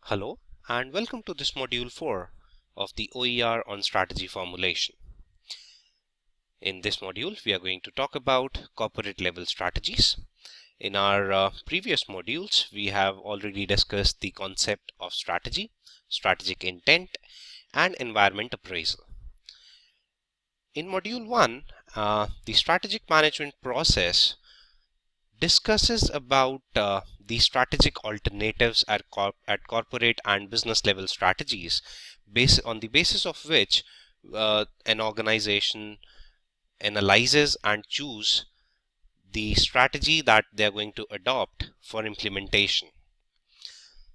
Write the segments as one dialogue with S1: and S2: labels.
S1: Hello and welcome to this module 4 of the OER on strategy formulation. In this module, we are going to talk about corporate level strategies. In our previous modules, we have already discussed the concept of strategy, strategic intent, and environment appraisal. In module 1, the strategic management process discusses about the strategic alternatives at corporate and business level strategies, on the basis of which an organization analyzes and choose the strategy that they are going to adopt for implementation.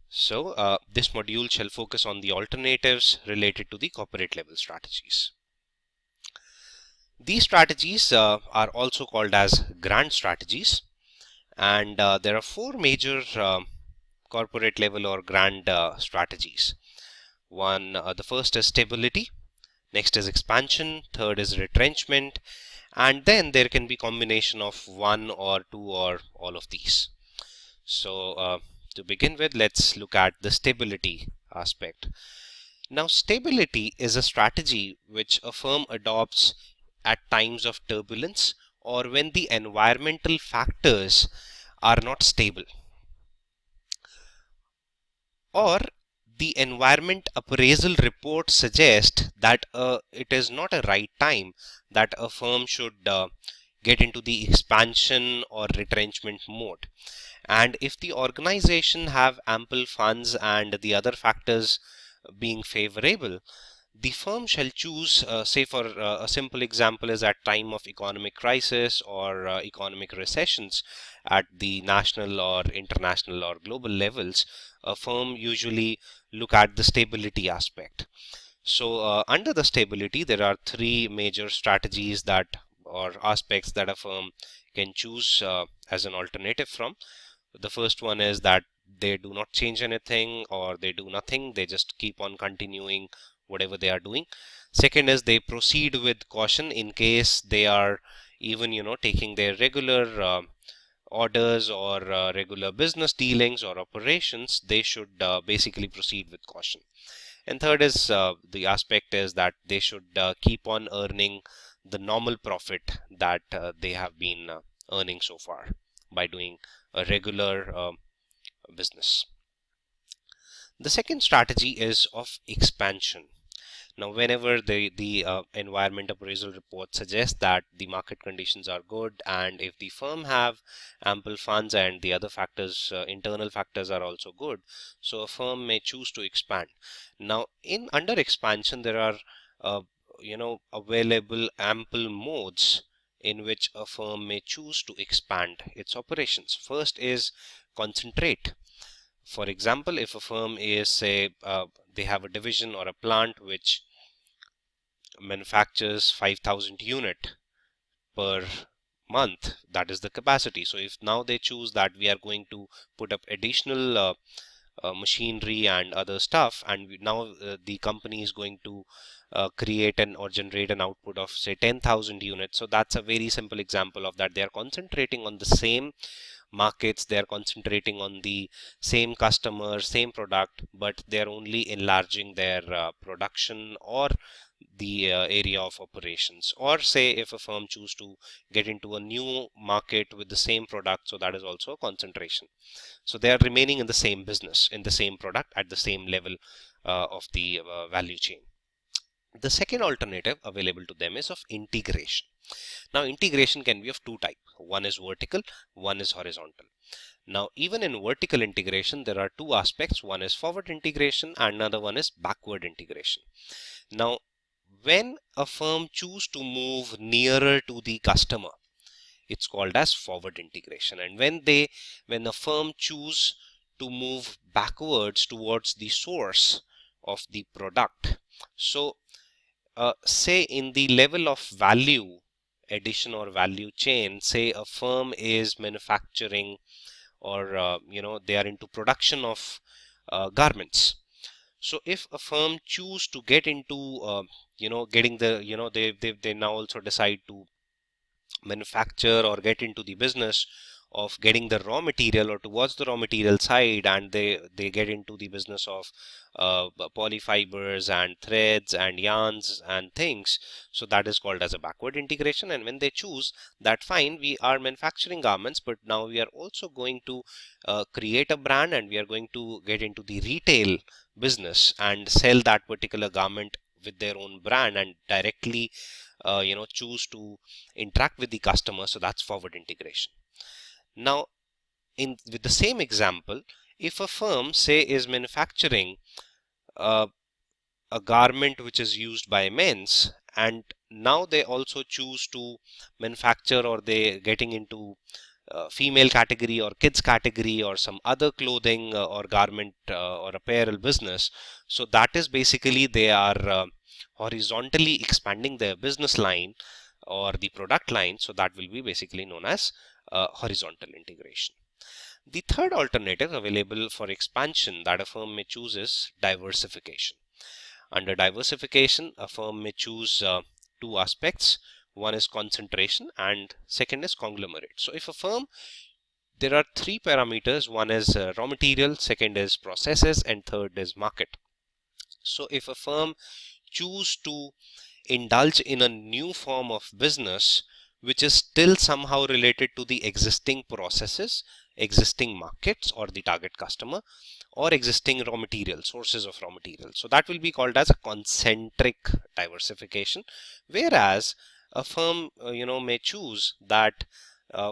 S1: So this module shall focus on the alternatives related to the corporate level strategies. These strategies are also called as grand strategies, and there are four major corporate level or grand strategies. The first is stability, next is expansion, third is retrenchment, and then there can be combination of one or two or all of these. So to begin with, let's look at the stability aspect. Now, stability is a strategy which a firm adopts at times of turbulence or when the environmental factors are not stable, or the environment appraisal report suggests that it is not a right time that a firm should get into the expansion or retrenchment mode. And if the organization have ample funds and the other factors being favorable, the firm shall choose, say for a simple example is at time of economic crisis or economic recessions at the national or international or global levels, a firm usually look at the stability aspect. So under the stability, there are three major strategies that or aspects that a firm can choose as an alternative from. The first one is that they do not change anything or they do nothing, they just keep on continuing whatever they are doing. Second is they proceed with caution in case they are even taking their regular orders or regular business dealings or operations, they should basically proceed with caution. And third is the aspect is that they should keep on earning the normal profit that they have been earning so far by doing a regular business. The second strategy is of expansion. Now, whenever the environment appraisal report suggests that the market conditions are good and if the firm have ample funds and the other factors, internal factors are also good, so a firm may choose to expand. Now, under expansion, there are available ample modes in which a firm may choose to expand its operations. First is concentrate. For example, if a firm is, say, they have a division or a plant which manufactures 5,000 unit per month, that is the capacity. So if now they choose that we are going to put up additional machinery and other stuff, and now the company is going to create or generate an output of say 10,000 units. So that's a very simple example of that. They are concentrating on the same markets, they are concentrating on the same customer, same product, but they are only enlarging their production or the area of operations. Or say if a firm choose to get into a new market with the same product, so that is also a concentration. So they are remaining in the same business, in the same product at the same level of the value chain. The second alternative available to them is of integration. Now, integration can be of two types. One is vertical, one is horizontal. Now, even in vertical integration, there are two aspects. One is forward integration and another one is backward integration. Now, when a firm choose to move nearer to the customer, it's called as forward integration. And when the firm choose to move backwards towards the source of the product, so say in the level of value addition or value chain, say a firm is manufacturing or they are into production of garments. So if a firm choose to get into getting the they now also decide to manufacture or get into the business of getting the raw material or towards the raw material side, and they get into the business of polyfibers and threads and yarns and things. So that is called as a backward integration. And when they choose that, fine, we are manufacturing garments, but now we are also going to create a brand, and we are going to get into the retail business and sell that particular garment with their own brand and directly choose to interact with the customer. So that's forward integration. Now, with the same example, if a firm, say, is manufacturing uh, a garment which is used by men's, and now they also choose to manufacture, or they getting into female category or kids category or some other clothing or garment or apparel business. So that is basically they are horizontally expanding their business line or the product line. So that will be basically known as horizontal integration. The third alternative available for expansion that a firm may choose is diversification. Under diversification, a firm may choose two aspects. One is concentration and second is conglomerate. So if a firm, there are three parameters. One is raw material, second is processes, and third is market. So if a firm choose to indulge in a new form of business which is still somehow related to the existing processes, existing markets or the target customer, or existing raw material, sources of raw material, so that will be called as a concentric diversification. Whereas a firm may choose that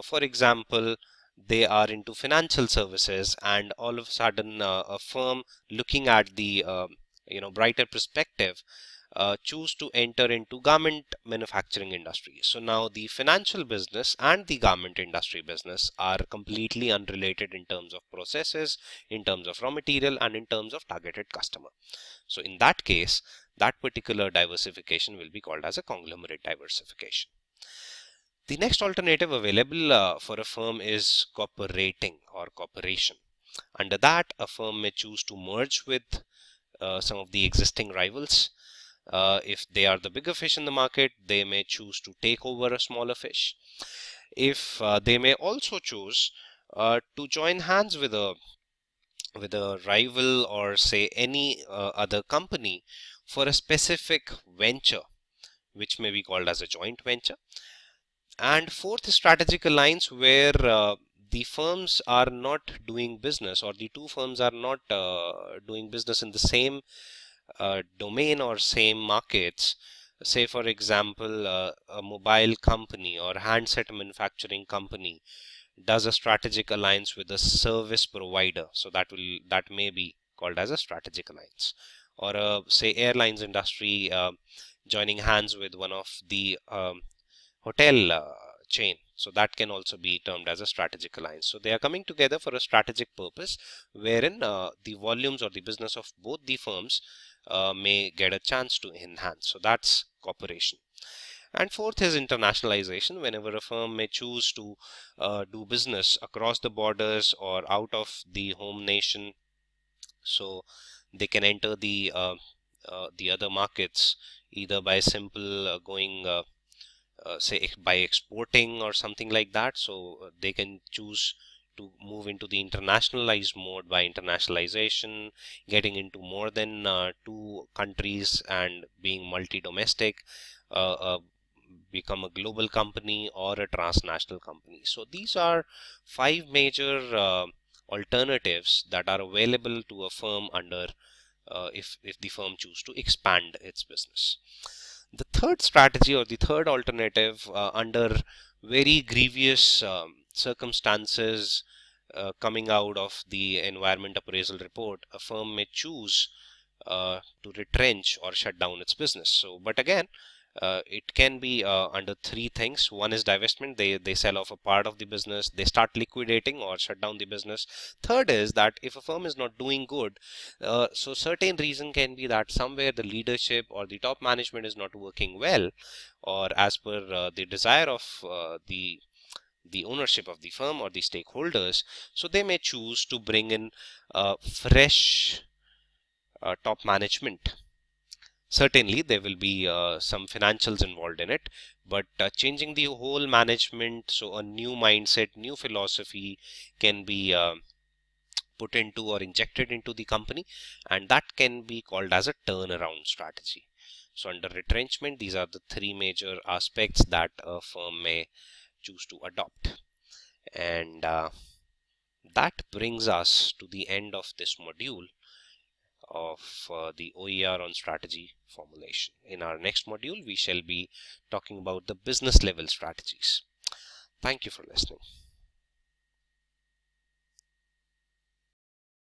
S1: for example, they are into financial services, and all of a sudden a firm looking at the brighter perspective choose to enter into garment manufacturing industry. So now the financial business and the garment industry business are completely unrelated in terms of processes, in terms of raw material, and in terms of targeted customer. So in that case, that particular diversification will be called as a conglomerate diversification. The next alternative available for a firm is cooperating or cooperation. Under that, a firm may choose to merge with some of the existing rivals. If they are the bigger fish in the market, they may choose to take over a smaller fish. If they may also choose to join hands with a rival, or say any other company for a specific venture, which may be called as a joint venture. And fourth is strategic alliance, where the firms are not doing business, or the two firms are not doing business in the same domain or same markets. Say for example, a mobile company or handset manufacturing company does a strategic alliance with a service provider, so that may be called as a strategic alliance. Or say airlines industry joining hands with one of the hotel chain, so that can also be termed as a strategic alliance. So they are coming together for a strategic purpose, wherein the volumes or the business of both the firms may get a chance to enhance. So that's cooperation. And fourth is internationalization, whenever a firm may choose to do business across the borders or out of the home nation. So they can enter the other markets either by simple going say by exporting or something like that. So they can choose to move into the internationalized mode by internationalization, getting into more than two countries and being multi-domestic, become a global company or a transnational company. So these are five major alternatives that are available to a firm under if the firm choose to expand its business. The third strategy or the third alternative under very grievous circumstances coming out of the environment appraisal report, a firm may choose to retrench or shut down its business. So, but again, it can be under three things. One is divestment. They sell off a part of the business. They start liquidating or shut down the business. Third is that if a firm is not doing good, so certain reason can be that somewhere the leadership or the top management is not working well, or as per the desire of the ownership of the firm or the stakeholders. So they may choose to bring in fresh top management. Certainly, there will be some financials involved in it, but changing the whole management, so a new mindset, new philosophy can be put into or injected into the company, and that can be called as a turnaround strategy. So under retrenchment, these are the three major aspects that a firm may choose to adopt. And that brings us to the end of this module of the OER on strategy formulation. In our next module, we shall be talking about the business level strategies. Thank you for listening.